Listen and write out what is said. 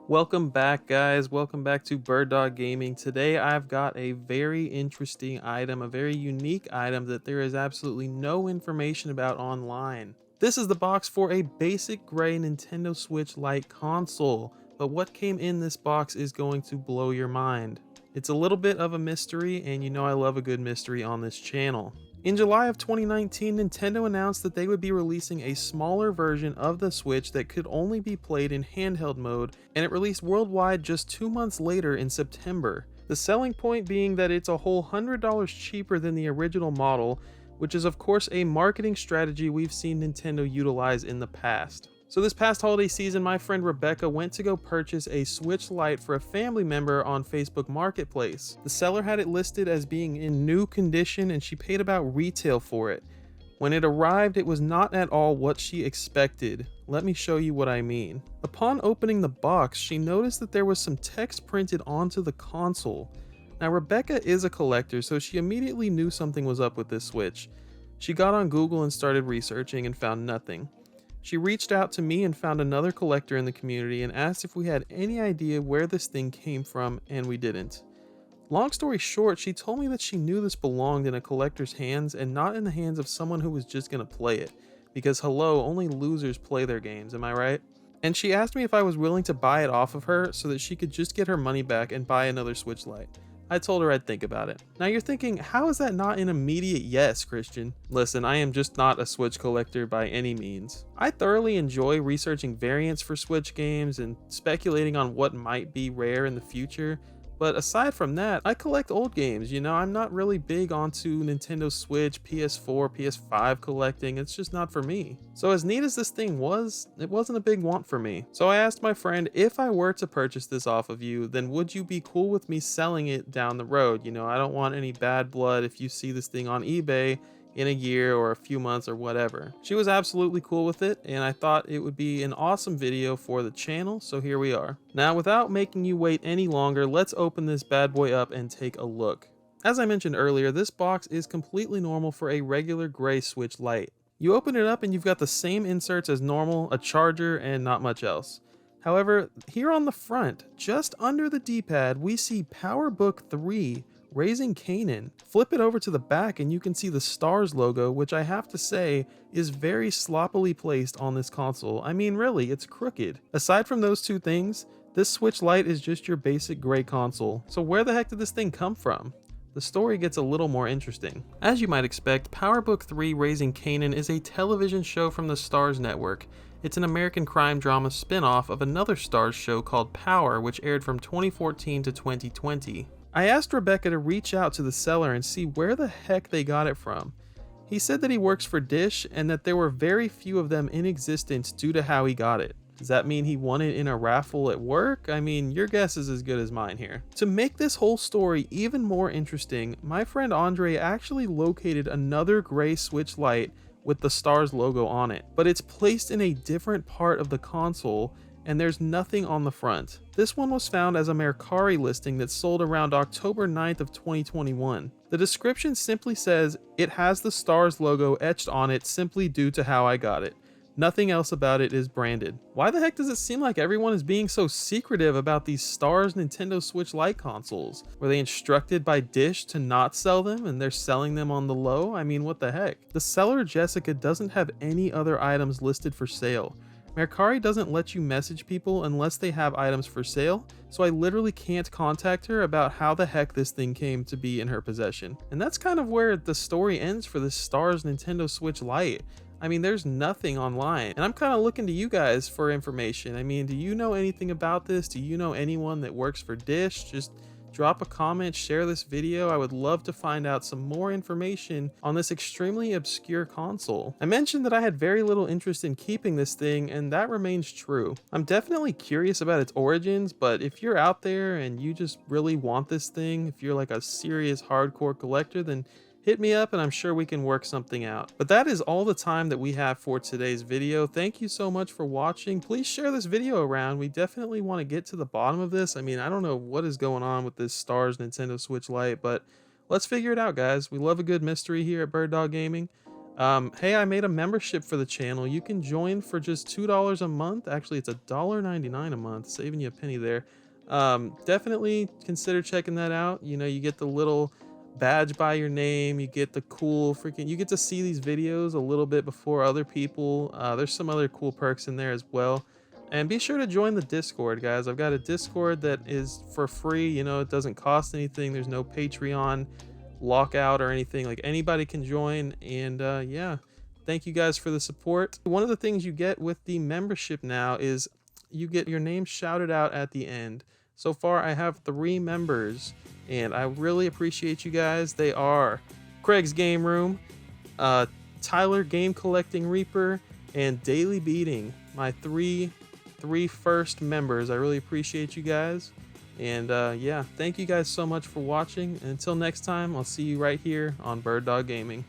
Welcome back, guys. Welcome back to Bird Dog Gaming. Today, I've got a very interesting item, a very unique item that there is absolutely no information about online. This is the box for a basic gray Nintendo Switch Lite console, but what came in this box is going to blow your mind. It's a little bit of a mystery, and you know I love a good mystery on this channel. In July of 2019, Nintendo announced that they would be releasing a smaller version of the Switch that could only be played in handheld mode, and it released worldwide just 2 months later in September. The selling point being that it's a whole $100 cheaper than the original model, which is of course a marketing strategy we've seen Nintendo utilize in the past. So this past holiday season, my friend Rebecca went to go purchase a Switch Lite for a family member on Facebook Marketplace. The seller had it listed as being in new condition and she paid about retail for it. When it arrived, it was not at all what she expected. Let me show you what I mean. Upon opening the box, she noticed that there was some text printed onto the console. Now Rebecca is a collector, so she immediately knew something was up with this Switch. She got on Google and started researching and found nothing. She reached out to me and found another collector in the community and asked if we had any idea where this thing came from, and we didn't. Long story short, she told me that she knew this belonged in a collector's hands and not in the hands of someone who was just gonna play it. Because hello, only losers play their games, am I right? And she asked me if I was willing to buy it off of her so that she could just get her money back and buy another Switch Lite. I told her I'd think about it. Now you're thinking, how is that not an immediate yes, Christian? Listen, I am just not a Switch collector by any means. I thoroughly enjoy researching variants for Switch games and speculating on what might be rare in the future. But aside from that, I collect old games, you know, I'm not really big onto Nintendo Switch, PS4, PS5 collecting, it's just not for me. So as neat as this thing was, it wasn't a big want for me. So I asked my friend, if I were to purchase this off of you, then would you be cool with me selling it down the road? You know, I don't want any bad blood if you see this thing on eBay in a year or a few months or whatever. She was absolutely cool with it, and I thought it would be an awesome video for the channel, so here we are. Now, without making you wait any longer, let's open this bad boy up and take a look. As I mentioned earlier, this box is completely normal for a regular gray Switch Lite. You open it up and you've got the same inserts as normal, a charger, and not much else. However, here on the front, just under the D-pad, we see PowerBook 3 Raising Kanan. Flip it over to the back and you can see the STARZ logo, which I have to say is very sloppily placed on this console. I mean, really, it's crooked. Aside from those two things, this Switch Lite is just your basic gray console. So where the heck did this thing come from? The story gets a little more interesting. As you might expect, PowerBook 3 Raising Kanan is a television show from the STARZ network. It's an American crime drama spin-off of another STARZ show called Power, which aired from 2014 to 2020. I asked Rebecca to reach out to the seller and see where the heck they got it from. He said that he works for Dish and that there were very few of them in existence due to how he got it. Does that mean he won it in a raffle at work? I mean, your guess is as good as mine here. To make this whole story even more interesting, my friend Andre actually located another gray Switch Lite with the STARZ logo on it, but it's placed in a different part of the console and there's nothing on the front. This one was found as a Mercari listing that sold around October 9th of 2021. The description simply says, it has the STARZ logo etched on it simply due to how I got it. Nothing else about it is branded. Why the heck does it seem like everyone is being so secretive about these STARZ Nintendo Switch Lite consoles? Were they instructed by Dish to not sell them and they're selling them on the low? I mean, what the heck? The seller Jessica doesn't have any other items listed for sale. Mercari doesn't let you message people unless they have items for sale, so I literally can't contact her about how the heck this thing came to be in her possession. And that's kind of where the story ends for this STARZ Nintendo Switch Lite. I mean, there's nothing online, and I'm kind of looking to you guys for information. I mean, do you know anything about this? Do you know anyone that works for Dish? Just drop a comment, share this video. I would love to find out some more information on this extremely obscure console. I mentioned that I had very little interest in keeping this thing, and that remains true. I'm definitely curious about its origins, but if you're out there and you just really want this thing, if you're like a serious hardcore collector, then hit me up and I'm sure we can work something out. But that is all the time that we have for today's video. Thank you so much for watching. Please share this video around. We definitely want to get to the bottom of this. I mean, I don't know what is going on with this STARZ Nintendo Switch Lite, but let's figure it out, guys. We love a good mystery here at Bird Dog Gaming. Hey, I made a membership for the channel. You can join for just $2 a month. Actually, it's $1.99 a month, saving you a penny there. Definitely consider checking that out. You know, you get the little badge by your name. You get the cool freaking. You get to see these videos a little bit before other people. There's some other cool perks in there as well. And be sure to join the Discord, guys. I've got a Discord that is for free. You know, it doesn't cost anything. There's no Patreon lockout or anything. Like anybody can join. And yeah, thank you guys for the support. One of the things you get with the membership now is you get your name shouted out at the end. So far I have 3 members and I really appreciate you guys. They are Craig's Game Room, Tyler Game Collecting Reaper, and Daily Beating. My three first members. I really appreciate you guys. And yeah, thank you guys so much for watching. And until next time, I'll see you right here on Bird Dog Gaming.